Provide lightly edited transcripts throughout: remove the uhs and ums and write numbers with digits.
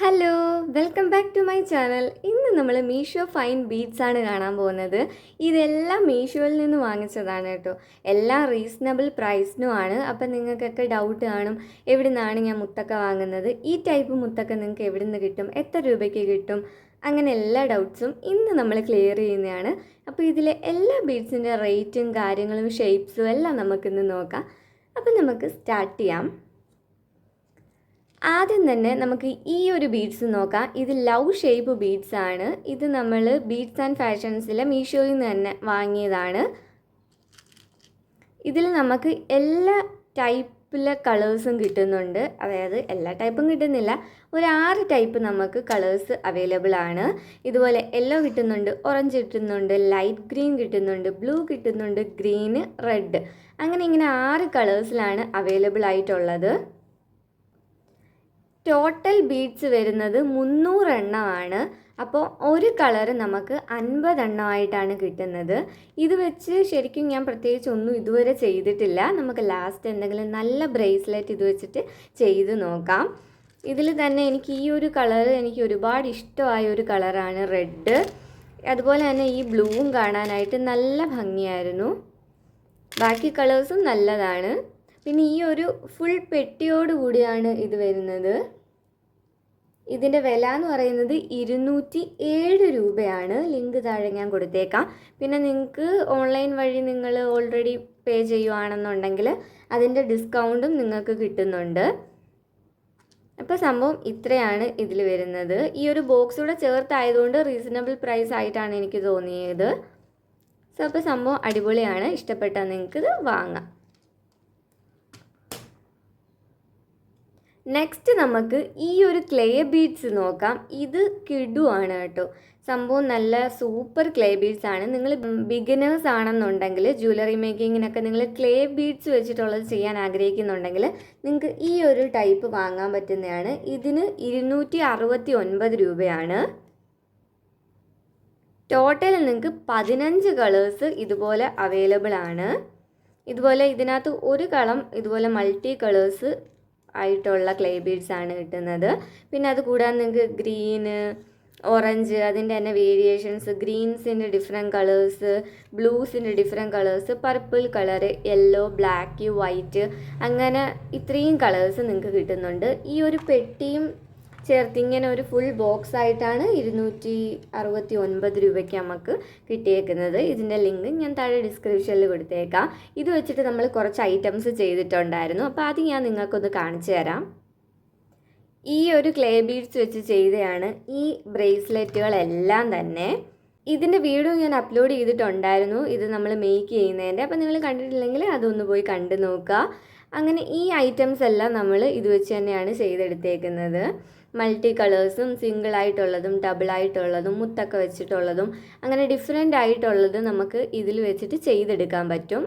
Hello welcome back to my channel. ഇന്ന് നമ്മൾ Meesho fine beads ആണ് കാണാൻ പോകുന്നത്. ഇതെല്ലാം മീഷോയിൽ നിന്ന് വാങ്ങിച്ചതാണ് കേട്ടോ. എല്ലാം റീസണബിൾ പ്രൈസിനുമാണ്. അപ്പം നിങ്ങൾക്കൊക്കെ ഡൗട്ട് കാണും, എവിടെ നിന്നാണ് ഞാൻ മുത്തൊക്കെ വാങ്ങുന്നത്, ഈ ടൈപ്പ് മുത്തൊക്കെ നിങ്ങൾക്ക് എവിടെ നിന്ന് കിട്ടും, എത്ര രൂപയ്ക്ക് കിട്ടും, അങ്ങനെ എല്ലാ ഡൗട്ട്സും ഇന്ന് നമ്മൾ ക്ലിയർ ചെയ്യുന്നതാണ്. അപ്പോൾ ഇതിലെ എല്ലാ ബീഡ്സിൻ്റെ റേറ്റും കാര്യങ്ങളും ഷേപ്സും എല്ലാം നമുക്കിന്ന് നോക്കാം. അപ്പം നമുക്ക് സ്റ്റാർട്ട് ചെയ്യാം. ആദ്യം തന്നെ നമുക്ക് ഈ ഒരു ബീഡ്സ് നോക്കാം. ഇത് ലവ് ഷേപ്പ് ബീഡ്സ് ആണ്. ഇത് നമ്മൾ ബീഡ്സ് ആൻഡ് ഫാഷൻസിലെ മീഷോയിൽ നിന്ന് തന്നെ വാങ്ങിയതാണ്. ഇതിൽ നമുക്ക് എല്ലാ ടൈപ്പിലെ കളേഴ്സും കിട്ടുന്നുണ്ട്. അതായത് എല്ലാ ടൈപ്പും കിട്ടുന്നില്ല, ഒരു 6 ടൈപ്പ് നമുക്ക് കളേഴ്സ് അവൈലബിൾ ആണ്. ഇതുപോലെ യെല്ലോ കിട്ടുന്നുണ്ട്, ഓറഞ്ച് കിട്ടുന്നുണ്ട്, ലൈറ്റ് ഗ്രീൻ കിട്ടുന്നുണ്ട്, ബ്ലൂ കിട്ടുന്നുണ്ട്, ഗ്രീന്, റെഡ്, അങ്ങനെ ഇങ്ങനെ 6 കളേഴ്സിലാണ് അവൈലബിൾ ആയിട്ടുള്ളത്. ടോട്ടൽ ബീഡ്സ് വരുന്നത് 300 എണ്ണമാണ്. അപ്പോൾ ഒരു കളറ് നമുക്ക് 50 എണ്ണമായിട്ടാണ് കിട്ടുന്നത്. ഇത് വെച്ച് ശരിക്കും ഞാൻ പ്രത്യേകിച്ച് ഒന്നും ഇതുവരെ ചെയ്തിട്ടില്ല. നമുക്ക് ലാസ്റ്റ് എന്തെങ്കിലും നല്ല ബ്രേസ്ലെറ്റ് ഇത് വെച്ചിട്ട് ചെയ്ത് നോക്കാം. ഇതിൽ തന്നെ എനിക്ക് ഈ ഒരു കളറ് എനിക്ക് ഒരുപാട് ഇഷ്ടമായ ഒരു കളറാണ് റെഡ്. അതുപോലെ തന്നെ ഈ ബ്ലൂവും കാണാനായിട്ട് നല്ല ഭംഗിയായിരുന്നു. ബാക്കി കളേഴ്സും നല്ലതാണ്. പിന്നെ ഈ ഒരു ഫുൾ പെട്ടിയോട് കൂടിയാണ് ഇത് വരുന്നത്. ഇതിൻ്റെ വില എന്ന് പറയുന്നത് 207 രൂപയാണ്. ലിങ്ക് താഴെ ഞാൻ കൊടുത്തേക്കാം. പിന്നെ നിങ്ങൾക്ക് ഓൺലൈൻ വഴി നിങ്ങൾ ഓൾറെഡി പേ ചെയ്യുവാണെന്നുണ്ടെങ്കിൽ അതിൻ്റെ ഡിസ്കൗണ്ടും നിങ്ങൾക്ക് കിട്ടുന്നുണ്ട്. അപ്പോൾ സംഭവം ഇത്രയാണ് ഇതിൽ വരുന്നത്. ഈ ഒരു ബോക്സ് കൂടെ ചേർത്തായതുകൊണ്ട് റീസണബിൾ പ്രൈസ് ആയിട്ടാണ് എനിക്ക് തോന്നിയത്. സോ അപ്പോൾ സംഭവം അടിപൊളിയാണ്. ഇഷ്ടപ്പെട്ടാൽ നിങ്ങൾക്ക് ഇത് വാങ്ങാം. നെക്സ്റ്റ് നമുക്ക് ഈ ഒരു ക്ലേ ബീഡ്സ് നോക്കാം. ഇത് കിടുവാണ് കേട്ടോ. സംഭവം നല്ല സൂപ്പർ ക്ലേ ബീഡ്സ് ആണ്. നിങ്ങൾ ബിഗിനേഴ്സ് ആണെന്നുണ്ടെങ്കിൽ ജ്വല്ലറി മേക്കിങ്ങിനൊക്കെ നിങ്ങൾ ക്ലേ ബീഡ്സ് വെച്ചിട്ടുള്ളത് ചെയ്യാൻ ആഗ്രഹിക്കുന്നുണ്ടെങ്കിൽ നിങ്ങൾക്ക് ഈ ഒരു ടൈപ്പ് വാങ്ങാൻ പറ്റുന്നതാണ്. ഇതിന് 269 രൂപയാണ്. ടോട്ടൽ നിങ്ങൾക്ക് 15 കളേഴ്സ് ഇതുപോലെ അവൈലബിൾ ആണ്. ഇതുപോലെ ഇതിനകത്ത് ഒരു കളം ഇതുപോലെ മൾട്ടി കളേഴ്സ് ആയിട്ടുള്ള ക്ലേ ബീഡ്സ് ആണ് കിട്ടുന്നത്. പിന്നെ അത് കൂടാതെ നിങ്ങൾക്ക് ഗ്രീന്, ഓറഞ്ച്, അതിൻ്റെ തന്നെ വേരിയേഷൻസ്, ഗ്രീൻസിൻ്റെ ഡിഫറെൻറ്റ് കളേഴ്സ്, ബ്ലൂസിൻ്റെ different colours, purple colour, yellow, black, white, അങ്ങനെ ഇത്രയും കളേഴ്സ് നിങ്ങൾക്ക് കിട്ടുന്നുണ്ട്. ഈ ഒരു പെട്ടിയും ചേർത്ത് ഇങ്ങനെ ഒരു ഫുൾ ബോക്സ് ആയിട്ടാണ് 269 രൂപയ്ക്ക് നമുക്ക് കിട്ടിയേക്കുന്നത്. ഇതിൻ്റെ ലിങ്ക് ഞാൻ താഴെ ഡിസ്ക്രിപ്ഷനിൽ കൊടുത്തേക്കാം. ഇത് വെച്ചിട്ട് നമ്മൾ കുറച്ച് ഐറ്റംസ് ചെയ്തിട്ടുണ്ടായിരുന്നു. അപ്പോൾ അത് ഞാൻ നിങ്ങൾക്കൊന്ന് കാണിച്ചു തരാം. ഈ ഒരു ക്ലേ ബീഡ്സ് വെച്ച് ചെയ്തതാണ് ഈ ബ്രേസ്ലെറ്റുകളെല്ലാം തന്നെ. ഇതിൻ്റെ വീഡിയോ ഞാൻ അപ്ലോഡ് ചെയ്തിട്ടുണ്ടായിരുന്നു, ഇത് നമ്മൾ മേക്ക് ചെയ്യുന്നതിൻ്റെ. അപ്പോൾ നിങ്ങൾ കണ്ടിട്ടില്ലെങ്കിൽ അതൊന്ന് പോയി കണ്ടു നോക്കുക. അങ്ങനെ ഈ ഐറ്റംസ് എല്ലാം നമ്മൾ ഇത് വെച്ച് തന്നെയാണ് ചെയ്തെടുത്തേക്കുന്നത്. മൾട്ടി കളേഴ്സും സിംഗിൾ ആയിട്ടുള്ളതും ഡബിൾ ആയിട്ടുള്ളതും മുത്തൊക്കെ വെച്ചിട്ടുള്ളതും അങ്ങനെ ഡിഫറെൻ്റ് ആയിട്ടുള്ളത് നമുക്ക് ഇതിൽ വെച്ചിട്ട് ചെയ്തെടുക്കാൻ പറ്റും.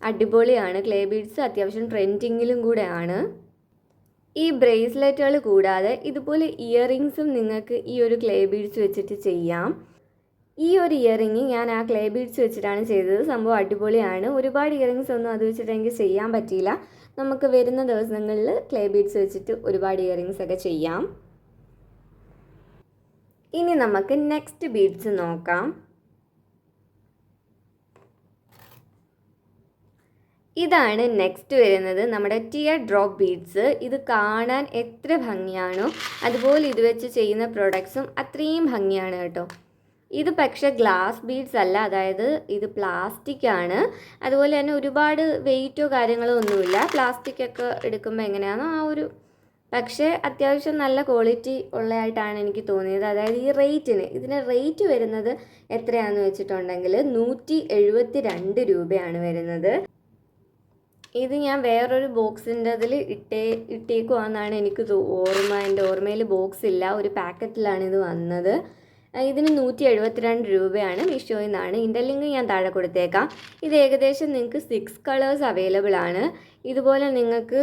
അടിപൊളിയാണ്. ക്ലേ ബീഡ്സ് അത്യാവശ്യം ട്രെൻഡിങ്ങിലും കൂടെ ആണ്. ഈ ബ്രേസ്ലെറ്റുകൾ കൂടാതെ ഇതുപോലെ ഇയറിങ്സും നിങ്ങൾക്ക് ഈ ഒരു ക്ലേ ബീഡ്സ് വെച്ചിട്ട് ചെയ്യാം. ഈ ഒരു ഇയറിങ് ഞാൻ ആ ക്ലേ ബീഡ്സ് വെച്ചിട്ടാണ് ചെയ്തത്. സംഭവം അടിപൊളിയാണ്. ഒരുപാട് ഇയറിങ്സ് ഒന്നും അത് വെച്ചിട്ട് എനിക്ക് ചെയ്യാൻ പറ്റിയില്ല. നമുക്ക് വരുന്ന ദിവസങ്ങളിൽ ക്ലേ ബീഡ്സ് വെച്ചിട്ട് ഒരുപാട് ഇയറിങ്സ് ഒക്കെ ചെയ്യാം. ഇനി നമുക്ക് നെക്സ്റ്റ് ബീഡ്സ് നോക്കാം. ഇതാണ് നെക്സ്റ്റ് വരുന്നത്, നമ്മുടെ ടിയർ ഡ്രോപ്പ് ബീഡ്സ്. ഇത് കാണാൻ എത്ര ഭംഗിയാണോ അതുപോലെ ഇത് വെച്ച് ചെയ്യുന്ന പ്രൊഡക്ട്സും അത്രയും ഭംഗിയാണ് കേട്ടോ. ഇത് പക്ഷേ ഗ്ലാസ് ബീഡ്സ് അല്ല, അതായത് ഇത് പ്ലാസ്റ്റിക് ആണ്. അതുപോലെ തന്നെ ഒരുപാട് വെയിറ്റോ കാര്യങ്ങളോ ഒന്നുമില്ല. പ്ലാസ്റ്റിക് ഒക്കെ എടുക്കുമ്പോൾ എങ്ങനെയാണോ ആ ഒരു, പക്ഷേ അത്യാവശ്യം നല്ല ക്വാളിറ്റി ഉള്ളതായിട്ടാണ് എനിക്ക് തോന്നിയത്. അതായത് ഈ റേറ്റിന്, ഇതിന് റേറ്റ് വരുന്നത് എത്രയാണെന്ന് വെച്ചിട്ടുണ്ടെങ്കിൽ 172 രൂപയാണ് വരുന്നത്. ഇത് ഞാൻ വേറൊരു ബോക്സിൻ്റെ അതിൽ ഇട്ടേക്കുവാന്നാണ് എനിക്ക് ഓർമ്മ. എൻ്റെ ഓർമ്മയിൽ ബോക്സ് ഇല്ല, ഒരു പാക്കറ്റിലാണ് ഇത് വന്നത്. ഇതിന് 172 രൂപയാണ് മീഷോയിൽ നിന്നാണ്. ഇതിൻ്റെ ലിങ്ക് ഞാൻ താഴെ കൊടുത്തേക്കാം. ഇത് ഏകദേശം നിങ്ങൾക്ക് 6 കളേഴ്സ് അവൈലബിൾ ആണ്. ഇതുപോലെ നിങ്ങൾക്ക്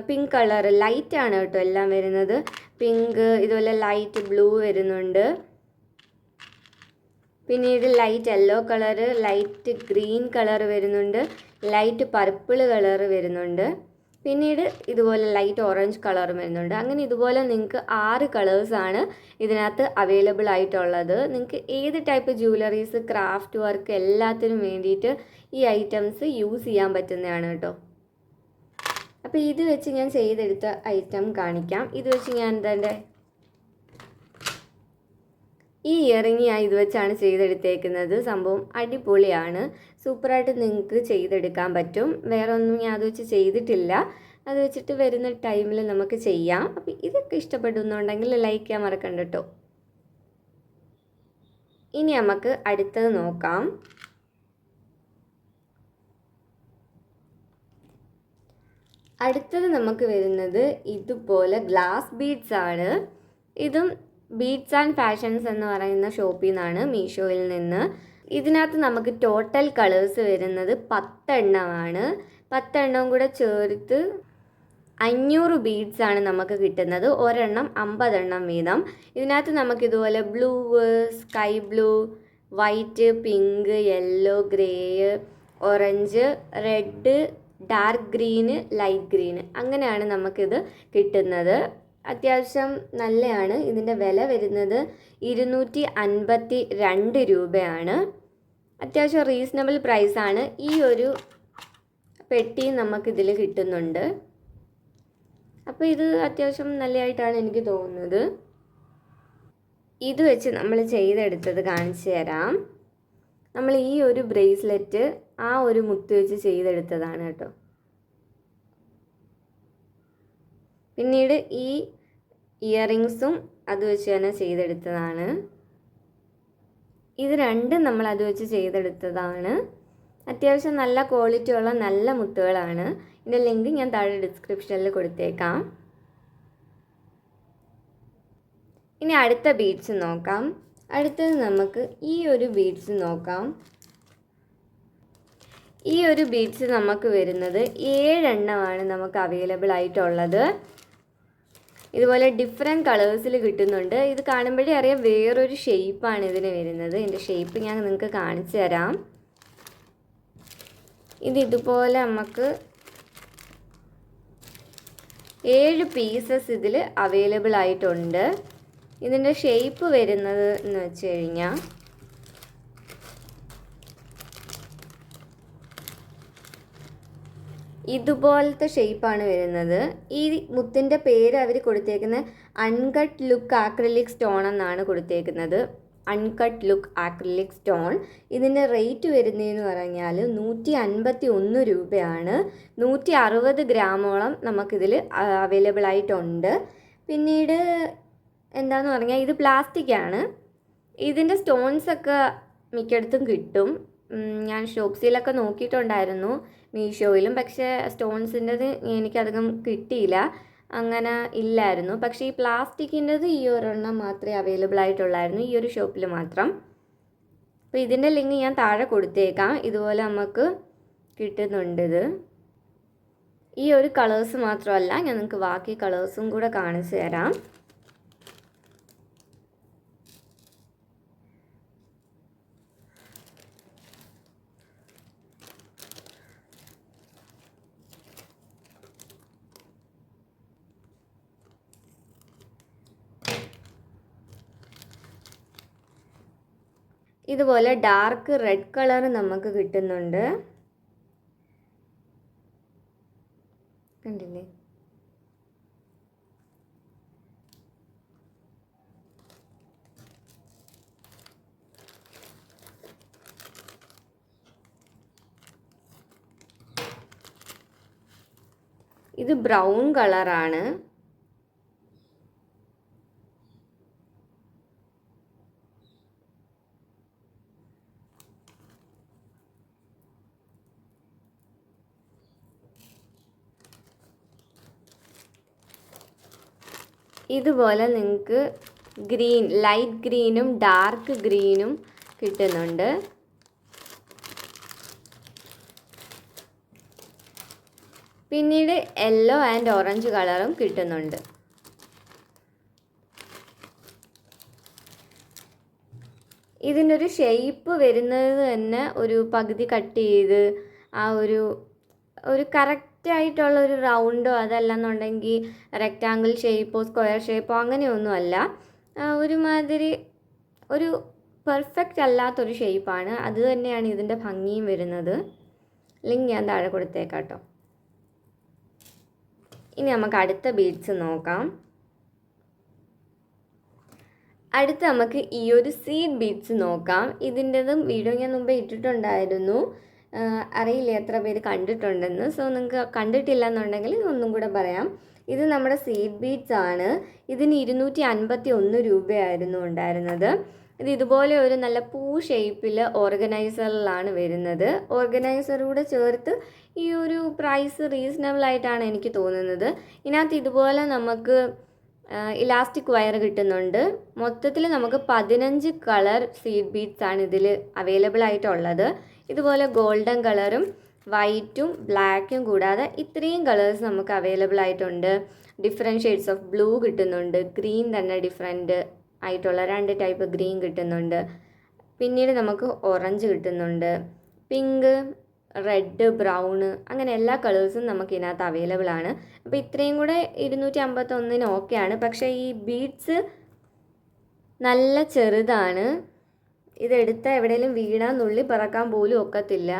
പിങ്ക് കളർ ലൈറ്റ് ആണ് കേട്ടോ എല്ലാം വരുന്നത്. പിങ്ക്, ഇതുപോലെ ലൈറ്റ് ബ്ലൂ വരുന്നുണ്ട്. പിന്നീട് light yellow colour, light green colour വരുന്നുണ്ട്, ലൈറ്റ് പർപ്പിൾ കളർ വരുന്നുണ്ട്. പിന്നീട് ഇതുപോലെ ലൈറ്റ് ഓറഞ്ച് കളറും വരുന്നുണ്ട്. അങ്ങനെ ഇതുപോലെ നിങ്ങൾക്ക് 6 കളേഴ്സാണ് ഇതിനകത്ത് അവൈലബിൾ ആയിട്ടുള്ളത്. നിങ്ങൾക്ക് ഏത് ടൈപ്പ് ജ്വല്ലറീസ്, ക്രാഫ്റ്റ് വർക്ക് എല്ലാത്തിനും വേണ്ടിയിട്ട് ഈ ഐറ്റംസ് യൂസ് ചെയ്യാൻ പറ്റുന്നതാണ് കേട്ടോ. അപ്പോൾ ഇത് വെച്ച് ഞാൻ ചെയ്തെടുത്ത ഐറ്റം കാണിക്കാം. ഇത് വെച്ച് ഞാൻ എന്താ ഈ ഇയറിങ് ഞാൻ ഇത് വെച്ചാണ് ചെയ്തെടുത്തേക്കുന്നത്. സംഭവം അടിപൊളിയാണ്, സൂപ്പറായിട്ട് നിങ്ങൾക്ക് ചെയ്തെടുക്കാൻ പറ്റും. വേറെ ഒന്നും ഞാൻ അത് വെച്ച് ചെയ്തിട്ടില്ല. അത് വെച്ചിട്ട് വരുന്ന ടൈമിൽ നമുക്ക് ചെയ്യാം. അപ്പോൾ ഇതൊക്കെ ഇഷ്ടപ്പെടുന്നുണ്ടെങ്കിൽ ലൈക്ക് ചെയ്യാൻ മറക്കണ്ട കേട്ടോ. ഇനി നമുക്ക് അടുത്തത് നോക്കാം. അടുത്തത് നമുക്ക് വരുന്നത് ഇതുപോലെ ഗ്ലാസ് ബീഡ്സ് ആണ്. ഇതും ബീഡ്സ് ആൻഡ് ഫാഷൻസ് എന്ന് പറയുന്ന ഷോപ്പിൽ നിന്നാണ്, മീഷോയിൽ നിന്ന്. ഇതിനകത്ത് നമുക്ക് ടോട്ടൽ കളേഴ്സ് വരുന്നത് 10 എണ്ണമാണ്. 10 എണ്ണവും കൂടെ ചേർത്ത് 500 ബീഡ്സ് ആണ് നമുക്ക് കിട്ടുന്നത്. ഒരെണ്ണം 50 എണ്ണം വീതം. ഇതിനകത്ത് നമുക്കിതുപോലെ blue, sky blue, white, pink, yellow, grey, orange, red, dark green, light green, അങ്ങനെയാണ് നമുക്കിത് കിട്ടുന്നത്. അത്യാവശ്യം നല്ലതാണ്. ഇതിൻ്റെ വില വരുന്നത് 252 രൂപയാണ്. അത്യാവശ്യം റീസണബിൾ പ്രൈസാണ്. ഈ ഒരു പെട്ടി നമുക്കിതിൽ കിട്ടുന്നുണ്ട്. അപ്പോൾ ഇത് അത്യാവശ്യം നല്ലതായിട്ടാണ് എനിക്ക് തോന്നുന്നത്. ഇത് വെച്ച് നമ്മൾ ചെയ്തെടുത്തത് കാണിച്ചു തരാം. നമ്മൾ ഈ ഒരു ബ്രേസ്ലെറ്റ് ആ ഒരു മുത്ത് വെച്ച് ചെയ്തെടുത്തതാണ് കേട്ടോ. പിന്നീട് ഈ ഇയറിങ്സും അത് വെച്ച് തന്നെ ചെയ്തെടുത്തതാണ്. ഇത് രണ്ടും നമ്മൾ അത് വെച്ച് ചെയ്തെടുത്തതാണ്. അത്യാവശ്യം നല്ല ക്വാളിറ്റി ഉള്ള നല്ല മുത്തുകളാണ്. ഇതിൻ്റെ ലിങ്ക് ഞാൻ താഴെ ഡിസ്ക്രിപ്ഷനിൽ കൊടുത്തേക്കാം. ഇനി അടുത്ത ബീഡ്സ് നോക്കാം. അടുത്തത് നമുക്ക് ഈ ഒരു ബീഡ്സ് നോക്കാം. ഈ ഒരു ബീഡ്സ് നമുക്ക് വരുന്നത് 7 എണ്ണമാണ് നമുക്ക് അവൈലബിൾ ആയിട്ടുള്ളത്. ഇതുപോലെ ഡിഫറെൻറ്റ് കളേഴ്സിൽ കിട്ടുന്നുണ്ട്. ഇത് കാണുമ്പോഴേ അറിയാം വേറൊരു ഷേപ്പാണ് ഇതിന് വരുന്നത്. ഇതിൻ്റെ ഷേപ്പ് ഞാൻ നിങ്ങൾക്ക് കാണിച്ചു തരാം. ഇതുപോലെ നമുക്ക് 7 പീസസ് ഇതിൽ അവൈലബിൾ ആയിട്ടുണ്ട്. ഇതിൻ്റെ ഷേപ്പ് വരുന്നത് എന്ന് വെച്ച് കഴിഞ്ഞാൽ ഇതുപോലത്തെ ഷേപ്പാണ് വരുന്നത്. ഈ മുത്തിൻ്റെ പേര് അവർ കൊടുത്തേക്കുന്നത് അൺകട്ട് ലുക്ക് ആക്രിലിക് സ്റ്റോൺ എന്നാണ് കൊടുത്തേക്കുന്നത്. Uncut look acrylic stone. ഇതിൻ്റെ റേറ്റ് വരുന്നതെന്ന് പറഞ്ഞാൽ 151 രൂപയാണ്. 160 ഗ്രാമോളം നമുക്കിതിൽ അവൈലബിൾ ആയിട്ടുണ്ട്. പിന്നീട് എന്താണെന്ന് പറഞ്ഞാൽ ഇത് പ്ലാസ്റ്റിക്കാണ്. ഇതിൻ്റെ സ്റ്റോൺസൊക്കെ മിക്കയിടത്തും കിട്ടും. ഞാൻ ഷോപ്സിലൊക്കെ നോക്കിയിട്ടുണ്ടായിരുന്നു, മീഷോയിലും. പക്ഷേ സ്റ്റോൺസിൻ്റെത് എനിക്കധികം കിട്ടിയില്ല, അങ്ങനെ ഇല്ലായിരുന്നു. പക്ഷേ ഈ പ്ലാസ്റ്റിക്കിൻ്റെത് ഈ ഒരെണ്ണം മാത്രമേ അവൈലബിൾ ആയിട്ടുള്ളായിരുന്നു, ഈ ഒരു ഷോപ്പിൽ മാത്രം. അപ്പോൾ ഇതിൻ്റെ ലിങ്ക് ഞാൻ താഴെ കൊടുത്തേക്കാം. ഇതുപോലെ നമുക്ക് കിട്ടുന്നുണ്ട്. ഇത് ഈ ഒരു കളേഴ്സ് മാത്രമല്ല, ഞാൻ നിങ്ങൾക്ക് ബാക്കി കളേഴ്സും കൂടെ കാണിച്ചു തരാം. ഇതുപോലെ ഡാർക്ക് റെഡ് കളർ നമുക്ക് കിട്ടുന്നുണ്ട്. കണ്ടില്ലേ? ഇത് ബ്രൗൺ കളറാണ്. ഇതുപോലെ നിങ്ങൾക്ക് ഗ്രീൻ, ലൈറ്റ് ഗ്രീനും ഡാർക്ക് ഗ്രീനും കിട്ടുന്നുണ്ട്. പിന്നീട് യെല്ലോ ആൻഡ് ഓറഞ്ച് കളറും കിട്ടുന്നുണ്ട്. ഇതിൻ്റെ ഒരു ഷേപ്പ് വരുന്നത് തന്നെ ഒരു പകുതി കട്ട് ചെയ്ത് ആ ഒരു കറക്റ്റ് ആയിട്ടുള്ള ഒരു റൗണ്ടോ അതല്ലെന്നുണ്ടെങ്കിൽ റെക്റ്റാങ്കിൾ ഷേപ്പോ സ്ക്വയർ ഷേപ്പോ അങ്ങനെയൊന്നുമല്ല. ഒരുമാതിരി ഒരു പെർഫെക്റ്റ് അല്ലാത്തൊരു ഷേപ്പാണ്. അത് തന്നെയാണ് ഇതിൻ്റെ ഭംഗിയും വരുന്നത്. ലിങ്ക് ഞാൻ താഴെ കൊടുത്തേക്കാം കേട്ടോ. ഇനി നമുക്ക് അടുത്ത ബീഡ്സ് നോക്കാം. അടുത്ത് നമുക്ക് ഈ ഒരു സീഡ് ബീഡ്സ് നോക്കാം. ഇതിൻ്റെതും വീഡിയോ ഞാൻ മുമ്പേ ഇട്ടിട്ടുണ്ടായിരുന്നു. അറിയില്ല എത്ര പേര് കണ്ടിട്ടുണ്ടെന്ന്. സോ നിങ്ങൾക്ക് കണ്ടിട്ടില്ല എന്നുണ്ടെങ്കിൽ ഒന്നും കൂടെ പറയാം. ഇത് നമ്മുടെ സീഡ് ബീഡ്സ് ആണ്. ഇതിന് 251 രൂപയായിരുന്നു ഉണ്ടായിരുന്നത്. ഇത് ഇതുപോലെ ഒരു നല്ല പൂ ഷേപ്പിൽ ഓർഗനൈസറിലാണ് വരുന്നത്. ഓർഗനൈസറൂടെ ചേർത്ത് ഈ ഒരു പ്രൈസ് റീസണബിൾ ആയിട്ടാണ് എനിക്ക് തോന്നുന്നത്. ഇതിനകത്ത് ഇതുപോലെ നമുക്ക് ഇലാസ്റ്റിക് വയർ കിട്ടുന്നുണ്ട്. മൊത്തത്തിൽ നമുക്ക് 15 കളർ സീഡ് ബീഡ്സ് ആണ് ഇതിൽ അവൈലബിൾ ആയിട്ടുള്ളത്. ഇതുപോലെ ഗോൾഡൻ കളറും വൈറ്റും ബ്ലാക്കും കൂടാതെ ഇത്രയും കളേഴ്സ് നമുക്ക് അവൈലബിൾ ആയിട്ടുണ്ട്. ഡിഫറെൻറ്റ് ഷെയ്ഡ്സ് ഓഫ് ബ്ലൂ കിട്ടുന്നുണ്ട്. ഗ്രീൻ തന്നെ ഡിഫറെൻറ്റ് ആയിട്ടുള്ള 2 ടൈപ്പ് ഗ്രീൻ കിട്ടുന്നുണ്ട്. പിന്നീട് നമുക്ക് ഓറഞ്ച് കിട്ടുന്നുണ്ട്. പിങ്ക്, റെഡ്, ബ്രൗണ് അങ്ങനെ എല്ലാ കളേഴ്സും നമുക്ക് ഇതിനകത്ത് അവൈലബിൾ ആണ്. അപ്പോൾ ഇത്രയും കൂടെ 251 ഓക്കെയാണ്. പക്ഷേ ഈ ബീഡ്സ് നല്ല ചെറുതാണ്. ഇതെടുത്ത എവിടെയെങ്കിലും വീണാൽ നുള്ളി പറക്കാൻ പോലും ഒക്കത്തില്ല.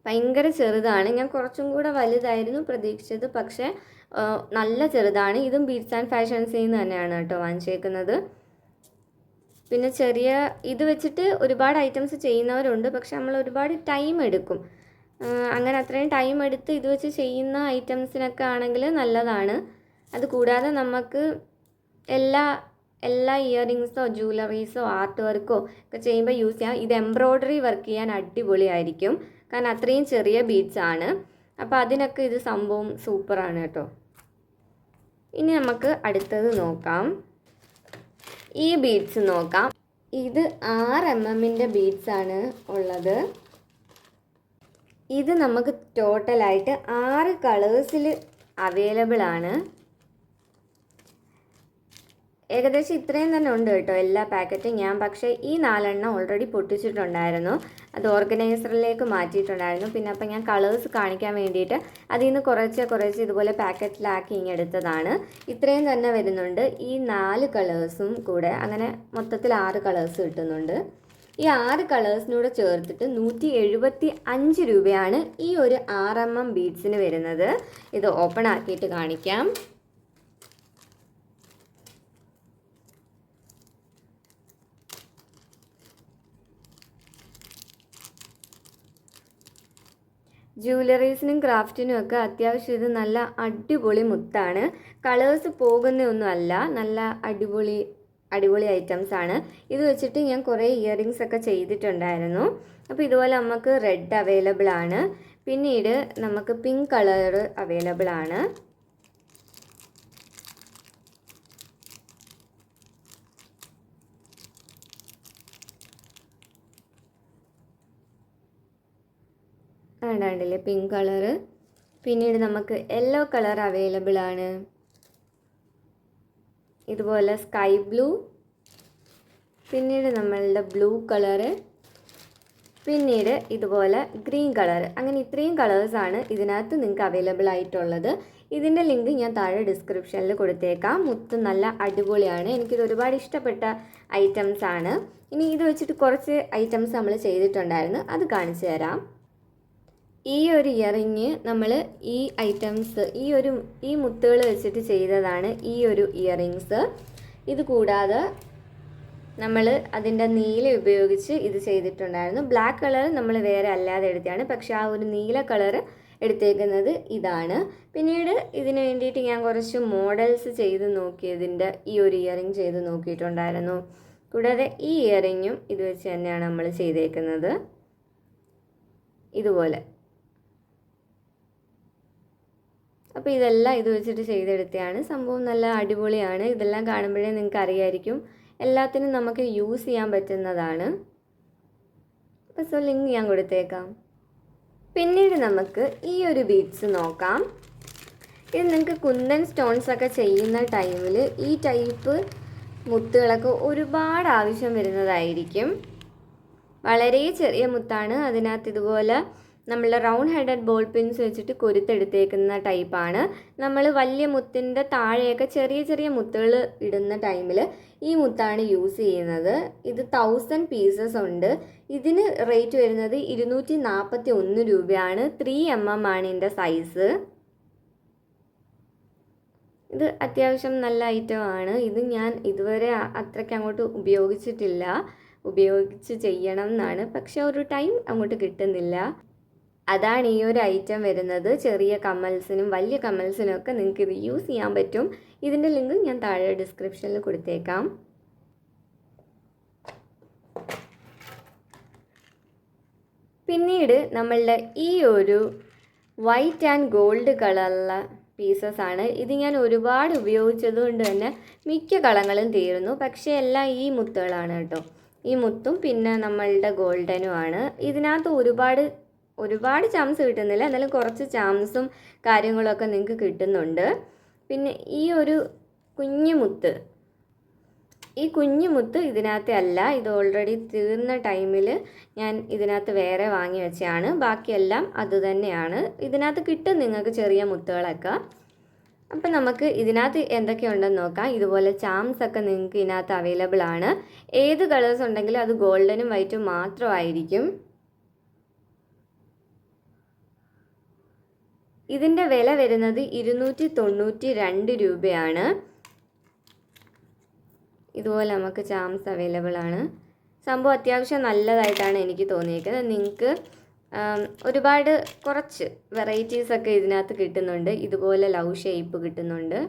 ഭയങ്കര ചെറുതാണ്. ഞാൻ കുറച്ചും കൂടെ വലുതായിരുന്നു പ്രതീക്ഷിച്ചത്, പക്ഷേ നല്ല ചെറുതാണ്. ഇതും ബീഡ്സ് ആൻഡ് ഫാഷൻസിൽ നിന്ന് തന്നെയാണ് കേട്ടോ വാങ്ങിച്ചേക്കുന്നത്. പിന്നെ ചെറിയ ഇത് വെച്ചിട്ട് ഒരുപാട് ഐറ്റംസ് ചെയ്യുന്നവരുണ്ട്, പക്ഷെ നമ്മൾ ഒരുപാട് ടൈം എടുക്കും. അങ്ങനെ അത്രയും ടൈം എടുത്ത് ഇത് വെച്ച് ചെയ്യുന്ന ഐറ്റംസിനൊക്കെ ആണെങ്കിൽ നല്ലതാണ്. അതുകൂടാതെ നമുക്ക് എല്ലാ ഇയറിങ്സോ ജ്വല്ലറീസോ ആർട്ട് വർക്കോ ഒക്കെ ചെയ്യുമ്പോൾ യൂസ് ചെയ്യാം. ഇത് എംബ്രോയ്ഡറി വർക്ക് ചെയ്യാൻ അടിപൊളിയായിരിക്കും, കാരണം അത്രയും ചെറിയ ബീഡ്സ് ആണ്. അപ്പോൾ അതിനൊക്കെ ഇത് സംഭവം സൂപ്പറാണ് കേട്ടോ. ഇനി നമുക്ക് അടുത്തത് നോക്കാം. ഈ ബീഡ്സ് നോക്കാം. ഇത് 6 mm ബീഡ്സ് ആണ് ഉള്ളത്. ഇത് നമുക്ക് ടോട്ടലായിട്ട് 6 കളേഴ്സിൽ അവൈലബിൾ ആണ്. ഏകദേശം ഇത്രയും തന്നെ ഉണ്ട് കേട്ടോ എല്ലാ പാക്കറ്റും. ഞാൻ പക്ഷേ ഈ 4 എണ്ണം ഓൾറെഡി പൊട്ടിച്ചിട്ടുണ്ടായിരുന്നു. അത് ഓർഗനൈസറിലേക്ക് മാറ്റിയിട്ടുണ്ടായിരുന്നു. പിന്നെ അപ്പം ഞാൻ കളേഴ്സ് കാണിക്കാൻ വേണ്ടിയിട്ട് അതിൽ നിന്ന് കുറച്ച് ഇതുപോലെ പാക്കറ്റിലാക്കി ഇങ്ങെടുത്തതാണ്. ഇത്രയും തന്നെ വരുന്നുണ്ട്. ഈ 4 കളേഴ്സും കൂടെ അങ്ങനെ മൊത്തത്തിൽ 6 കളേഴ്സ് കിട്ടുന്നുണ്ട്. ഈ 6 കളേഴ്സിനൂടെ ചേർത്തിട്ട് 175 രൂപയാണ് ഈ ഒരു 6 mm ബീഡ്സിന് വരുന്നത്. ഇത് ഓപ്പൺ ആക്കിയിട്ട് കാണിക്കാം. ജ്വല്ലറീസിനും ക്രാഫ്റ്റിനും ഒക്കെ അത്യാവശ്യം ഇത് നല്ല അടിപൊളി മുത്താണ്. കളേഴ്സ് പോകുന്നൊന്നും അല്ല, നല്ല അടിപൊളി ഐറ്റംസ് ആണ്. ഇത് വെച്ചിട്ട് ഞാൻ കുറേ ഇയറിങ്സ് ഒക്കെ ചെയ്തിട്ടുണ്ടായിരുന്നു. അപ്പോൾ ഇതുപോലെ നമുക്ക് റെഡ് അവൈലബിൾ ആണ്. പിന്നീട് നമുക്ക് പിങ്ക് കളർ അവൈലബിൾ ആണ്. കണ്ടില്ലേ പിങ്ക് കളറ്. പിന്നീട് നമുക്ക് യെല്ലോ കളർ അവൈലബിൾ ആണ്. ഇതുപോലെ സ്കൈ ബ്ലൂ, പിന്നീട് നമ്മളുടെ ബ്ലൂ കളറ്, പിന്നീട് ഇതുപോലെ ഗ്രീൻ കളർ. അങ്ങനെ ഇത്രയും കളേഴ്സാണ് ഇതിനകത്ത് നിങ്ങൾക്ക് അവൈലബിൾ ആയിട്ടുള്ളത്. ഇതിൻ്റെ ലിങ്ക് ഞാൻ താഴെ ഡിസ്ക്രിപ്ഷനിൽ കൊടുത്തേക്കാം. മുത്ത് നല്ല അടിപൊളിയാണ്. എനിക്കിത് ഒരുപാട് ഇഷ്ടപ്പെട്ട ഐറ്റംസ് ആണ്. ഇനി ഇത് വെച്ചിട്ട് കുറച്ച് ഐറ്റംസ് നമ്മൾ ചെയ്തിട്ടുണ്ടായിരുന്നു, അത് കാണിച്ചു തരാം. ഈ ഒരു ഇയറിങ് നമ്മൾ ഈ ഐറ്റംസ് ഈ മുത്തുകൾ വെച്ചിട്ട് ചെയ്തതാണ് ഈ ഒരു ഇയറിങ്സ്. ഇത് കൂടാതെ നമ്മൾ അതിൻ്റെ നീല ഉപയോഗിച്ച് ഇത് ചെയ്തിട്ടുണ്ടായിരുന്നു. ബ്ലാക്ക് കളർ നമ്മൾ വേറെ അല്ലാതെ എടുത്തതാണ്, പക്ഷേ ആ ഒരു നീല കളർ എടുത്തേക്കുന്നത് ഇതാണ്. പിന്നീട് ഇതിന് വേണ്ടിയിട്ട് ഞാൻ കുറച്ച് മോഡൽസ് ചെയ്ത് നോക്കിയതിൻ്റെ ഈ ഒരു ഇയറിങ് ചെയ്ത് നോക്കിയിട്ടുണ്ടായിരുന്നു. കൂടാതെ ഈ ഇയറിങ്ങും ഇത് വെച്ച് തന്നെയാണ് നമ്മൾ ചെയ്തേക്കുന്നത്. ഇതുപോലെ അപ്പോൾ ഇതെല്ലാം ഇത് വെച്ചിട്ട് ചെയ്തെടുത്തതാണ്. സംഭവം നല്ല അടിപൊളിയാണ്. ഇതെല്ലാം കാണുമ്പോഴേ നിങ്ങൾക്ക് അറിയായിരിക്കും എല്ലാത്തിനും നമുക്ക് യൂസ് ചെയ്യാൻ പറ്റുന്നതാണ്. അപ്പോൾ സോ ലിങ്ക് ഞാൻ കൊടുത്തേക്കാം. പിന്നീട് നമുക്ക് ഈ ഒരു ബീഡ്സ് നോക്കാം. ഇത് നിങ്ങൾക്ക് കുന്തൻ സ്റ്റോൺസ് ഒക്കെ ചെയ്യുന്ന ടൈമിൽ ഈ ടൈപ്പ് മുത്തുകളൊക്കെ ഒരുപാട് ആവശ്യം വരുന്നതായിരിക്കും. വളരെ ചെറിയ മുത്താണ്. അതിനകത്ത് ഇതുപോലെ നമ്മളുടെ റൗണ്ട് ഹെഡഡ് ബോൾ പിൻസ് വെച്ചിട്ട് കൊരുത്തെടുത്തേക്കുന്ന ടൈപ്പാണ്. നമ്മൾ വലിയ മുത്തിൻ്റെ താഴെയൊക്കെ ചെറിയ ചെറിയ മുത്തുകൾ ഇടുന്ന ടൈമിൽ ഈ മുത്താണ് യൂസ് ചെയ്യുന്നത്. ഇത് 1000 പീസസ് ഉണ്ട്. ഇതിന് റേറ്റ് വരുന്നത് 241 രൂപയാണ്. 3 mm ആണ് ഇതിൻ്റെ സൈസ്. ഇത് അത്യാവശ്യം നല്ല ഐറ്റമാണ്. ഇത് ഞാൻ ഇതുവരെ അത്രയ്ക്ക് അങ്ങോട്ട് ഉപയോഗിച്ചിട്ടില്ല. ഉപയോഗിച്ച് ചെയ്യണം എന്നാണ്, പക്ഷെ ഒരു ടൈം അങ്ങോട്ട് കിട്ടുന്നില്ല. അതാണ് ഈ ഒരു ഐറ്റം വരുന്നത്. ചെറിയ കമ്മൽസിനും വലിയ കമ്മൽസിനും ഒക്കെ നിങ്ങൾക്ക് ഇത് യൂസ് ചെയ്യാൻ പറ്റും. ഇതിൻ്റെ ലിങ്ക് ഞാൻ താഴെ ഡിസ്ക്രിപ്ഷനിൽ കൊടുത്തേക്കാം. പിന്നീട് നമ്മളുടെ ഈ ഒരു വൈറ്റ് ആൻഡ് ഗോൾഡ് കളറുള്ള പീസസ് ആണ്. ഇത് ഞാൻ ഒരുപാട് ഉപയോഗിച്ചത് കൊണ്ട് തന്നെ മിക്ക കളങ്ങളും തീരുന്നു. പക്ഷേ എല്ലാം ഈ മുത്തുകളാണ് കേട്ടോ. ഈ മുത്തും പിന്നെ നമ്മളുടെ ഗോൾഡനുമാണ്. ഇതിനകത്ത് ഒരുപാട് ചാംസ് കിട്ടുന്നില്ല, എന്നാലും കുറച്ച് ചാംസും കാര്യങ്ങളൊക്കെ നിങ്ങൾക്ക് കിട്ടുന്നുണ്ട്. പിന്നെ ഈ ഒരു കുഞ്ഞു മുത്ത് ഇതിനകത്തെ അല്ല. ഇത് ഓൾറെഡി തീർന്ന ടൈമിൽ ഞാൻ ഇതിനകത്ത് വേറെ വാങ്ങി വെച്ചാണ്. ബാക്കിയെല്ലാം അതുതന്നെയാണ്. ഇതിനകത്ത് കിട്ടും നിങ്ങൾക്ക് ചെറിയ മുത്തുകളൊക്കെ. അപ്പം നമുക്ക് ഇതിനകത്ത് എന്തൊക്കെയുണ്ടെന്ന് നോക്കാം. ഇതുപോലെ ചാംസ് ഒക്കെ നിങ്ങൾക്ക് ഇതിനകത്ത് അവൈലബിൾ ആണ്. ഏത് കളേഴ്സ് ഉണ്ടെങ്കിലും അത് ഗോൾഡനും വൈറ്റും മാത്രമായിരിക്കും. ഇതിൻ്റെ വില വരുന്നത് 292 രൂപയാണ്. ഇതുപോലെ നമുക്ക് ചാംസ് അവൈലബിൾ ആണ്. സംഭവം അത്യാവശ്യം നല്ലതായിട്ടാണ് എനിക്ക് തോന്നിയിരിക്കുന്നത്. നിങ്ങൾക്ക് ഒരുപാട് കുറച്ച് വെറൈറ്റീസൊക്കെ ഇതിനകത്ത് കിട്ടുന്നുണ്ട്. ഇതുപോലെ ലവ് ഷേപ്പ് കിട്ടുന്നുണ്ട്.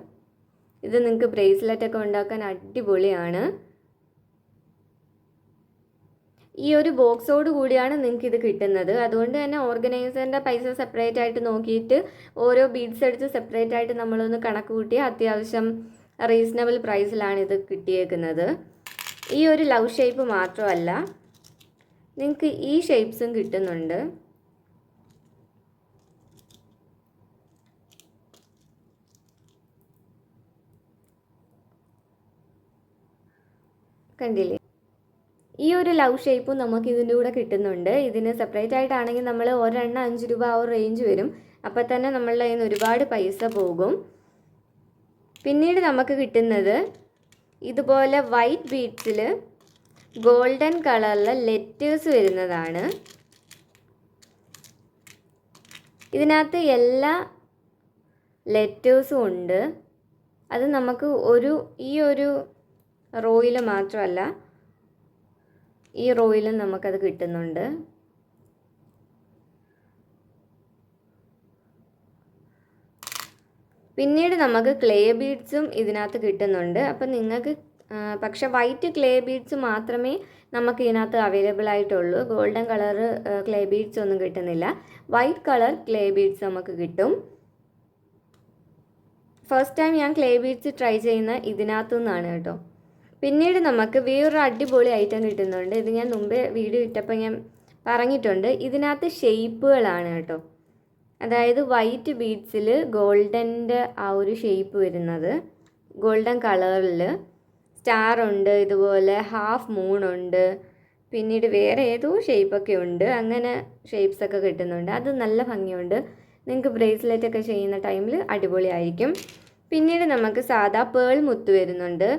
ഇത് നിങ്ങൾക്ക് ബ്രേസ്ലെറ്റൊക്കെ ഉണ്ടാക്കാൻ അടിപൊളിയാണ്. ഈ ഒരു ബോക്സോട് കൂടിയാണ് നിങ്ങൾക്ക് ഇത് കിട്ടുന്നത്. അതുകൊണ്ട് തന്നെ ഓർഗനൈസറിൻ്റെ പൈസ സെപ്പറേറ്റ് ആയിട്ട് നോക്കിയിട്ട് ഓരോ ബീഡ്സ് എടുത്ത് സെപ്പറേറ്റ് ആയിട്ട് നമ്മളൊന്ന് കണക്ക് കൂട്ടി അത്യാവശ്യം റീസണബിൾ പ്രൈസിലാണ് ഇത് കിട്ടിയേക്കുന്നത്. ഈ ഒരു ലവ് ഷേപ്പ് മാത്രമല്ല, നിങ്ങൾക്ക് ഈ ഷേപ്സും കിട്ടുന്നുണ്ട്. കണ്ടില്ലേ? ഈ ഒരു ലവ് ഷേപ്പും നമുക്ക് ഇതിൻ്റെ കൂടെ കിട്ടുന്നുണ്ട്. ഇതിന് സെപ്പറേറ്റ് ആയിട്ടാണെങ്കിൽ നമ്മൾ ഒരെണ്ണം 5 രൂപ ആ ഒരു റേഞ്ച് വരും. അപ്പോൾ തന്നെ നമ്മളുടെ കയ്യിൽ നിന്ന് ഒരുപാട് പൈസ പോകും. പിന്നീട് നമുക്ക് കിട്ടുന്നത് ഇതുപോലെ വൈറ്റ് ബീഡ്സിൽ ഗോൾഡൻ കളറിലെ ലെറ്റേഴ്സ് വരുന്നതാണ്. ഇതിനകത്ത് എല്ലാ ലെറ്റേഴ്സും ഉണ്ട്. അത് നമുക്ക് ഈ ഒരു റോയിൽ മാത്രമല്ല, ഈ റോയിലും നമുക്കത് കിട്ടുന്നുണ്ട്. പിന്നീട് നമുക്ക് ക്ലേ ബീഡ്സും ഇതിനകത്ത് കിട്ടുന്നുണ്ട്. അപ്പം നിങ്ങൾക്ക് പക്ഷെ വൈറ്റ് ക്ലേ ബീഡ്സ് മാത്രമേ നമുക്ക് ഇതിനകത്ത് അവൈലബിൾ ആയിട്ടുള്ളൂ. ഗോൾഡൻ കളർ ക്ലേ ബീഡ്സ് ഒന്നും കിട്ടുന്നില്ല. വൈറ്റ് കളർ ക്ലേ ബീഡ്സ് നമുക്ക് കിട്ടും. ഫസ്റ്റ് ടൈം ഞാൻ ക്ലേ ബീഡ്സ് ട്രൈ ചെയ്യുന്ന ഇതിനകത്തു നിന്നാണ് കേട്ടോ. പിന്നീട് നമുക്ക് വേറൊരു അടിപൊളി ഐറ്റം കിട്ടുന്നുണ്ട്. ഇത് ഞാൻ മുമ്പേ വീഡിയോ ഇട്ടപ്പോൾ ഞാൻ പറഞ്ഞിട്ടുണ്ട്. ഇതിനകത്ത് ഷേപ്പുകളാണ് കേട്ടോ. അതായത് വൈറ്റ് ബീഡ്സിൽ ഗോൾഡൻ്റെ ആ ഒരു ഷേപ്പ് വരുന്നത്, ഗോൾഡൻ കളറിൽ സ്റ്റാർ ഉണ്ട്, ഇതുപോലെ ഹാഫ് മൂൺ ഉണ്ട്, പിന്നീട് വേറെ ഏതോ ഷേപ്പൊക്കെ ഉണ്ട്. അങ്ങനെ ഷേപ്സൊക്കെ കിട്ടുന്നുണ്ട്. അത് നല്ല ഭംഗിയുണ്ട്. നിങ്ങൾക്ക് ബ്രേസ്ലെറ്റ് ഒക്കെ ചെയ്യുന്ന ടൈമിൽ അടിപൊളിയായിരിക്കും. പിന്നീട് നമുക്ക് സാധാ പേൾ മുത്ത് വരുന്നുണ്ട്.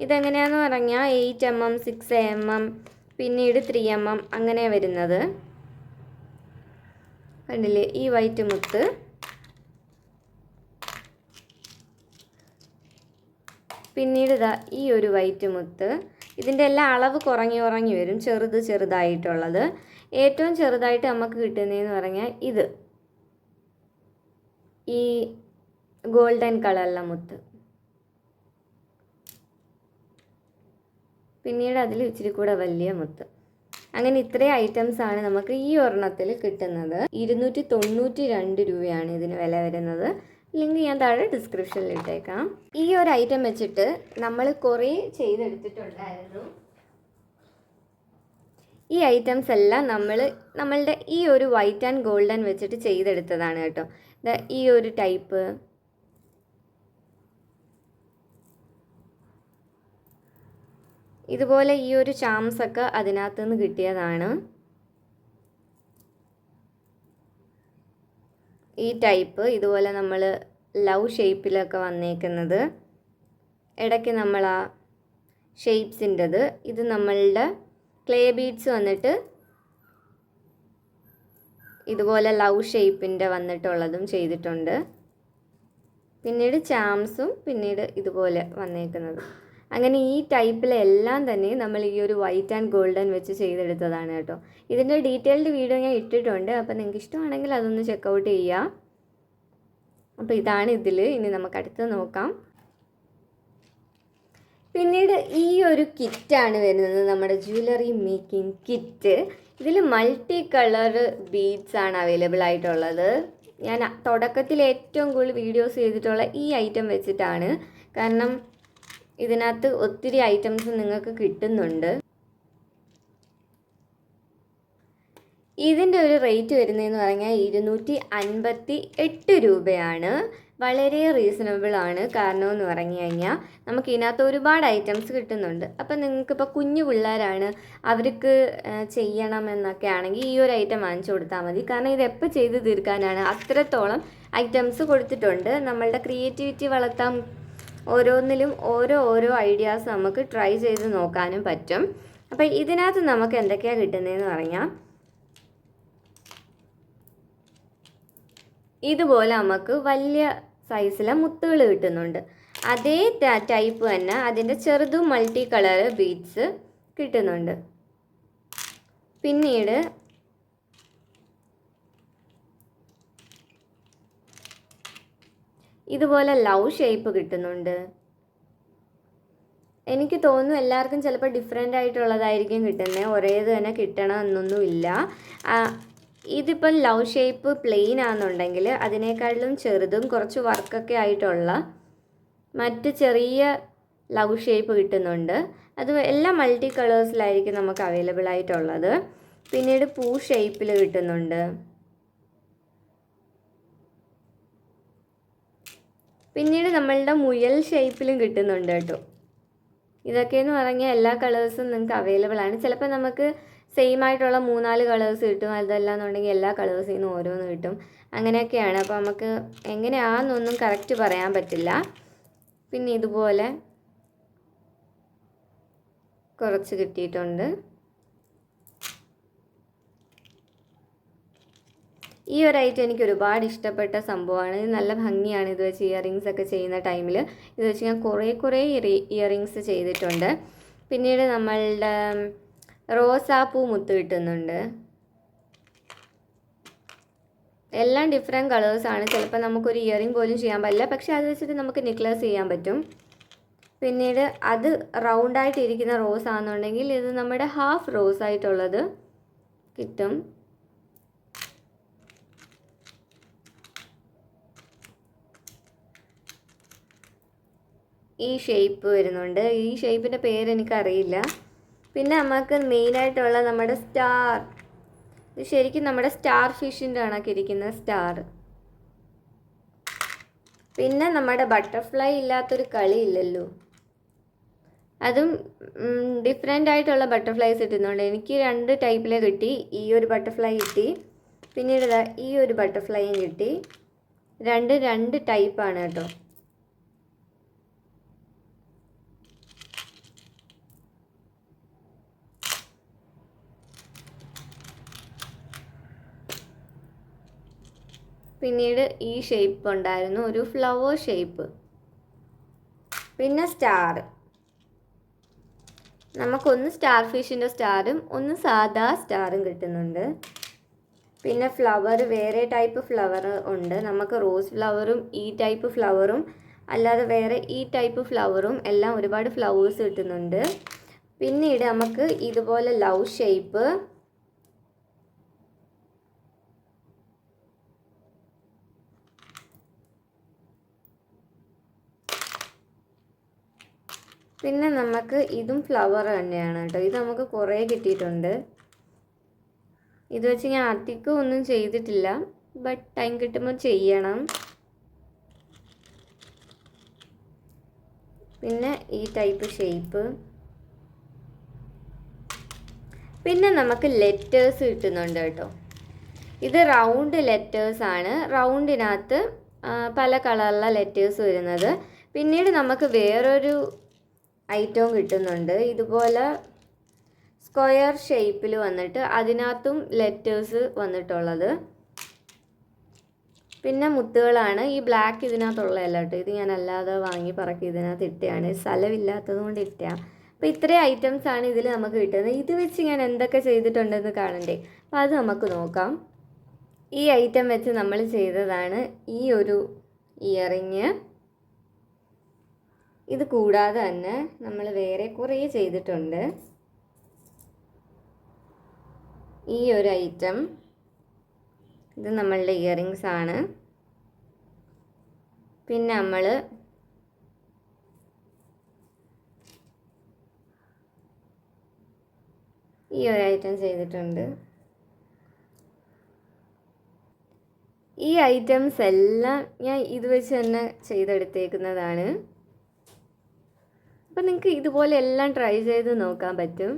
ഇതെങ്ങനെയാണെന്ന് പറഞ്ഞാൽ 8 mm, 6 mm, പിന്നീട് 3 mm അങ്ങനെ വരുന്നത്. കണ്ടില്ലേ ഈ വൈറ്റ് മുത്ത്? പിന്നീട് ഇതാ ഈ ഒരു വൈറ്റ് മുത്ത്. ഇതിൻ്റെ എല്ലാം അളവ് കുറഞ്ഞു വരും, ചെറുതായിട്ടുള്ളത്. ഏറ്റവും ചെറുതായിട്ട് നമുക്ക് കിട്ടുന്നതെന്ന് പറഞ്ഞാൽ ഈ ഗോൾഡൻ കളറുള്ള മുത്ത്. പിന്നീട് അതിൽ ഇച്ചിരി കൂടെ വലിയ മുത്ത്. അങ്ങനെ ഇത്രയും ഐറ്റംസാണ് നമുക്ക് ഈ ഒരെണ്ണത്തിൽ കിട്ടുന്നത്. 292 രൂപയാണ് ഇതിന് വില വരുന്നത്. ലിങ്ക് ഞാൻ താഴെ ഡിസ്ക്രിപ്ഷനിൽ ഇട്ടേക്കാം. ഈ ഒരു ഐറ്റം വെച്ചിട്ട് നമ്മൾ കുറേ ചെയ്തെടുത്തിട്ടുണ്ടായിരുന്നു. ഈ ഐറ്റംസ് എല്ലാം നമ്മളുടെ ഈ ഒരു വൈറ്റ് ആൻഡ് ഗോൾഡൻ വെച്ചിട്ട് ചെയ്തെടുത്തതാണ് കേട്ടോ. ഈ ഒരു ടൈപ്പ്, ഇതുപോലെ ഈ ഒരു ചാംസൊക്കെ അതിനകത്ത് നിന്ന് കിട്ടിയതാണ്. ഈ ടൈപ്പ് ഇതുപോലെ നമ്മൾ ലവ് ഷേപ്പിലൊക്കെ വന്നേക്കുന്നത്. ഇടയ്ക്ക് നമ്മൾ ആ ഷേപ്സിൻ്റെത്, ഇത് നമ്മളുടെ ക്ലേ ബീഡ്സ് വന്നിട്ട് ഇതുപോലെ ലവ് ഷേപ്പിൻ്റെ വന്നിട്ടുള്ളതും ചെയ്തിട്ടുണ്ട്. പിന്നീട് ചാംസും പിന്നീട് ഇതുപോലെ വന്നേക്കുന്നത്. അങ്ങനെ ഈ ടൈപ്പിലെല്ലാം തന്നെ നമ്മൾ ഈ ഒരു വൈറ്റ് ആൻഡ് ഗോൾഡൻ വെച്ച് ചെയ്തെടുത്തതാണ് കേട്ടോ. ഇതിൻ്റെ ഡീറ്റെയിൽഡ് വീഡിയോ ഞാൻ ഇട്ടിട്ടുണ്ട്, അപ്പോൾ നിങ്ങൾക്ക് ഇഷ്ടമാണെങ്കിൽ അതൊന്ന് ചെക്കൗട്ട് ചെയ്യുക. അപ്പോൾ ഇതാണ് ഇതിൽ. ഇനി നമുക്ക് അടുത്ത് നോക്കാം. പിന്നീട് ഈ ഒരു കിറ്റാണ് വരുന്നത്, നമ്മുടെ ജ്വല്ലറി മേക്കിംഗ് കിറ്റ്. ഇതിൽ മൾട്ടി കളർ ബീഡ്സ് ആണ് അവൈലബിൾ ആയിട്ടുള്ളത്. ഞാൻ തുടക്കത്തിൽ ഏറ്റവും കൂടുതൽ വീഡിയോസ് ചെയ്തിട്ടുള്ള ഈ ഐറ്റം വെച്ചിട്ടാണ്. കാരണം ഇതിനകത്ത് ഒത്തിരി ഐറ്റംസ് നിങ്ങൾക്ക് കിട്ടുന്നുണ്ട്. ഇതിൻ്റെ ഒരു റേറ്റ് വരുന്നതെന്ന് പറഞ്ഞാൽ 258 രൂപയാണ്. വളരെ റീസണബിൾ ആണ്. കാരണം എന്ന് പറഞ്ഞു കഴിഞ്ഞാൽ നമുക്ക് ഇതിനകത്ത് ഒരുപാട് ഐറ്റംസ് കിട്ടുന്നുണ്ട്. അപ്പം നിങ്ങൾക്കിപ്പോൾ കുഞ്ഞു പിള്ളേരാണ്, അവർക്ക് ചെയ്യണമെന്നൊക്കെ ആണെങ്കിൽ ഈ ഒരു ഐറ്റം വാങ്ങിച്ചു കൊടുത്താൽ മതി. കാരണം ഇത് എപ്പോൾ ചെയ്ത് തീർക്കാനാണ്, അത്രത്തോളം ഐറ്റംസ് കൊടുത്തിട്ടുണ്ട്. നമ്മളുടെ ക്രിയേറ്റിവിറ്റി വളർത്താൻ ഓരോന്നിലും ഓരോ ഐഡിയാസ് നമുക്ക് ട്രൈ ചെയ്ത് നോക്കാനും പറ്റും. അപ്പോൾ ഇതിനകത്ത് നമുക്ക് എന്തൊക്കെയാണ് കിട്ടുന്നതെന്ന് പറഞ്ഞാൽ ഇതുപോലെ നമുക്ക് വലിയ സൈസിലെ മുത്തുകൾ കിട്ടുന്നുണ്ട്. അതേ ടൈപ്പ് തന്നെ അതിൻ്റെ ചെറുതും മൾട്ടി കളർ ബീഡ്സ് കിട്ടുന്നുണ്ട്. പിന്നീട് ഇതുപോലെ ലവ് ഷേപ്പ് കിട്ടുന്നുണ്ട്. എനിക്ക് തോന്നുന്നു എല്ലാവർക്കും ചിലപ്പോൾ ഡിഫറെൻ്റ് ആയിട്ടുള്ളതായിരിക്കും കിട്ടുന്നത്, ഒരേത് തന്നെ കിട്ടണം എന്നൊന്നുമില്ല. ഇതിപ്പം ലവ് ഷേപ്പ് പ്ലെയിൻ ആണെന്നുണ്ടെങ്കിൽ അതിനേക്കാളും ചെറുതും കുറച്ച് വർക്കൊക്കെ ആയിട്ടുള്ള മറ്റ് ചെറിയ ലവ് ഷേപ്പ് കിട്ടുന്നുണ്ട്. അത് എല്ലാം മൾട്ടി കളേഴ്സിലായിരിക്കും നമുക്ക് അവൈലബിൾ ആയിട്ടുള്ളത്. പിന്നീട് പൂ ഷേപ്പിൽ കിട്ടുന്നുണ്ട്. പിന്നീട് നമ്മളുടെ മുയൽ ഷേപ്പിലും കിട്ടുന്നുണ്ട് കേട്ടോ. ഇതൊക്കെയെന്ന് പറഞ്ഞാൽ എല്ലാ കളേഴ്സും നിങ്ങൾക്ക് അവൈലബിൾ ആണ്. ചിലപ്പോൾ നമുക്ക് സെയിം ആയിട്ടുള്ള 3-4 കളേഴ്സ് കിട്ടും, അതല്ല എന്നുണ്ടെങ്കിൽ എല്ലാ കളേഴ്സിൽ നിന്നും ഓരോന്ന് കിട്ടും. അങ്ങനെയൊക്കെയാണ്. അപ്പോൾ നമുക്ക് എങ്ങനെയാണെന്നൊന്നും കറക്റ്റ് പറയാൻ പറ്റില്ല. പിന്നെ ഇതുപോലെ കുറച്ച് കിട്ടിയിട്ടുണ്ട്. ഈ ഒരു ഐറ്റം എനിക്ക് ഒരുപാട് ഇഷ്ടപ്പെട്ട സംഭവമാണ്. ഇത് നല്ല ഭംഗിയാണ്. ഇത് വെച്ച് ഇയറിങ്സ് ഒക്കെ ചെയ്യുന്ന ടൈമിൽ ഇത് വെച്ച് ഞാൻ കുറേ ഇയറിങ്സ് ചെയ്തിട്ടുണ്ട്. പിന്നീട് നമ്മളുടെ റോസാപ്പൂ മുത്ത് കിട്ടുന്നുണ്ട്. എല്ലാം ഡിഫറെൻറ്റ് കളേഴ്സാണ്. ചിലപ്പോൾ നമുക്കൊരു ഇയറിങ് പോലും ചെയ്യാൻ പറ്റില്ല, പക്ഷേ അത് വെച്ചിട്ട് നമുക്ക് നെക്ലസ് ചെയ്യാൻ പറ്റും. പിന്നീട് അത് റൗണ്ടായിട്ടിരിക്കുന്ന റോസ് ആണെന്നുണ്ടെങ്കിൽ ഇത് നമ്മുടെ ഹാഫ് റോസ് ആയിട്ടുള്ളത് കിട്ടും. ഈ ഷേപ്പ് വരുന്നുണ്ട്. ഈ ഷേപ്പിൻ്റെ പേര് എനിക്കറിയില്ല. പിന്നെ നമുക്ക് മെയിനായിട്ടുള്ള നമ്മുടെ സ്റ്റാർ, ഇത് ശരിക്കും നമ്മുടെ സ്റ്റാർ ഫിഷിൻ്റെ കണക്ക് ഇരിക്കുന്ന സ്റ്റാർ. പിന്നെ നമ്മുടെ ബട്ടർഫ്ലൈ ഇല്ലാത്തൊരു കളിയില്ലല്ലോ. അതും ഡിഫറെൻ്റ് ആയിട്ടുള്ള ബട്ടർഫ്ലൈസ് കിട്ടുന്നുണ്ട്. എനിക്ക് 2 ടൈപ്പിലെ കിട്ടി. ഈ ഒരു ബട്ടർഫ്ലൈ കിട്ടി, പിന്നീട് ഈ ഒരു ബട്ടർഫ്ലൈയും കിട്ടി. 2 ടൈപ്പാണ് കേട്ടോ. പിന്നീട് ഈ ഷേപ്പ് ഉണ്ടായിരുന്നു, ഒരു ഫ്ലവർ ഷേപ്പ്. പിന്നെ സ്റ്റാർ, നമുക്കൊന്ന് സ്റ്റാർ ഫിഷിൻ്റെ സ്റ്റാറും ഒന്ന് സാധാ സ്റ്റാറും കിട്ടുന്നുണ്ട്. പിന്നെ ഫ്ലവർ, വേറെ ടൈപ്പ് ഫ്ലവർ ഉണ്ട്. നമുക്ക് റോസ് ഫ്ലവറും ഈ ടൈപ്പ് ഫ്ലവറും അല്ലാതെ വേറെ ഈ ടൈപ്പ് ഫ്ലവറും എല്ലാം ഒരുപാട് ഫ്ലവേഴ്സ് കിട്ടുന്നുണ്ട്. പിന്നീട് നമുക്ക് ഇതുപോലെ ലവ് ഷേപ്പ്, പിന്നെ നമുക്ക് ഇതും ഫ്ലവർ തന്നെയാണ് കേട്ടോ. ഇത് നമുക്ക് കുറേ കിട്ടിയിട്ടുണ്ട്. ഇത് വെച്ച് ഞാൻ അധികം ഒന്നും ചെയ്തിട്ടില്ല, ബട്ട് ടൈം കിട്ടുമ്പോൾ ചെയ്യണം. പിന്നെ ഈ ടൈപ്പ് ഷേപ്പ്. പിന്നെ നമുക്ക് ലെറ്റേഴ്സ് കിട്ടുന്നുണ്ട് കേട്ടോ. ഇത് റൗണ്ട് ലെറ്റേഴ്സാണ്. റൗണ്ടിനകത്ത് പല കളറിലുള്ള ലെറ്റേഴ്സ് വരുന്നത്. പിന്നീട് നമുക്ക് വേറൊരു ഐറ്റവും കിട്ടുന്നുണ്ട്. ഇതുപോലെ സ്ക്വയർ ഷേപ്പിൽ വന്നിട്ട് അതിനകത്തും ലെറ്റേഴ്സ് വന്നിട്ടുള്ളത്. പിന്നെ മുത്തുകളാണ്. ഈ ബ്ലാക്ക് ഇതിനകത്തുള്ളതല്ല കേട്ടോ, ഇത് ഞാൻ അല്ലാതെ വാങ്ങി പറക്കി ഇതിനകത്ത് ഇട്ടയാണ്, സ്ഥലമില്ലാത്തത് കൊണ്ട് ഇട്ടയാണ്. അപ്പോൾ ഇത്രയും ഐറ്റംസ് ആണ് ഇതിൽ നമുക്ക് കിട്ടുന്നത്. ഇത് വെച്ച് ഞാൻ എന്തൊക്കെ ചെയ്തിട്ടുണ്ടെന്ന് കാണണ്ടേ, അപ്പോൾ അത് നമുക്ക് നോക്കാം. ഈ ഐറ്റം വെച്ച് നമ്മൾ ചെയ്തതാണ് ഈ ഒരു ഇയറിങ്. ഇത് കൂടാതെ തന്നെ നമ്മൾ വേറെ കുറേ ചെയ്തിട്ടുണ്ട്. ഈ ഒരു ഐറ്റം, ഇത് നമ്മളുടെ ഇയറിങ്സ് ആണ്. പിന്നെ നമ്മൾ ഈ ഒരു ഐറ്റം ചെയ്തിട്ടുണ്ട്. ഈ ഐറ്റംസ് എല്ലാം ഞാൻ ഇത് വെച്ച് തന്നെ ചെയ്തെടുത്തേക്കുന്നതാണ്. അപ്പം നിങ്ങൾക്ക് ഇതുപോലെ എല്ലാം ട്രൈ ചെയ്ത് നോക്കാൻ പറ്റും.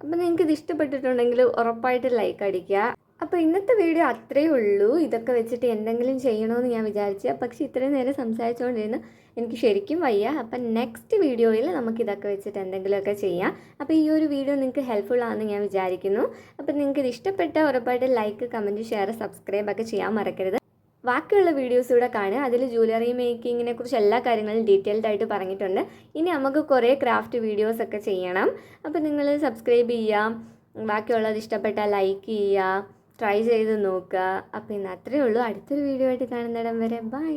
അപ്പം നിങ്ങൾക്ക് ഇത് ഇഷ്ടപ്പെട്ടിട്ടുണ്ടെങ്കിൽ ഉറപ്പായിട്ട് ലൈക്ക് അടിക്കുക. അപ്പോൾ ഇന്നത്തെ വീഡിയോ അത്രയേ ഉള്ളൂ. ഇതൊക്കെ വെച്ചിട്ട് എന്തെങ്കിലും ചെയ്യണമെന്ന് ഞാൻ വിചാരിച്ചു, പക്ഷേ ഇത്രയും നേരം സംസാരിച്ചുകൊണ്ടിരുന്ന് എനിക്ക് ശരിക്കും വയ്യ. അപ്പം നെക്സ്റ്റ് വീഡിയോയിൽ നമുക്കിതൊക്കെ വെച്ചിട്ട് എന്തെങ്കിലുമൊക്കെ ചെയ്യാം. അപ്പോൾ ഈ ഒരു വീഡിയോ നിങ്ങൾക്ക് ഹെൽപ്ഫുൾ ആണെന്ന് ഞാൻ വിചാരിക്കുന്നു. അപ്പോൾ നിങ്ങൾക്ക് ഇത് ഇഷ്ടപ്പെട്ട ഉറപ്പായിട്ട് ലൈക്ക്, കമൻറ്റ്, ഷെയർ, സബ്സ്ക്രൈബ് ഒക്കെ ചെയ്യാൻ മറക്കരുത്. ബാക്കിയുള്ള വീഡിയോസ് ഇവിടെ കാണുക. അതിൽ ജ്വല്ലറി മേക്കിങ്ങിനെ കുറിച്ച് എല്ലാ കാര്യങ്ങളും ഡീറ്റെയിൽഡ് ആയിട്ട് പറഞ്ഞിട്ടുണ്ട്. ഇനി നമുക്ക് കുറേ ക്രാഫ്റ്റ് വീഡിയോസ് ഒക്കെ ചെയ്യണം. അപ്പോൾ നിങ്ങൾ സബ്സ്ക്രൈബ് ചെയ്യുക, ബാക്കിയുള്ളത് ഇഷ്ടപ്പെട്ടാൽ ലൈക്ക് ചെയ്യുക, ട്രൈ ചെയ്ത് നോക്കുക. അപ്പോൾ ഇന്ന് അത്രയേ ഉള്ളൂ. അടുത്തൊരു വീഡിയോ ആയിട്ട് കാണുന്നിടം വരെ ബൈ.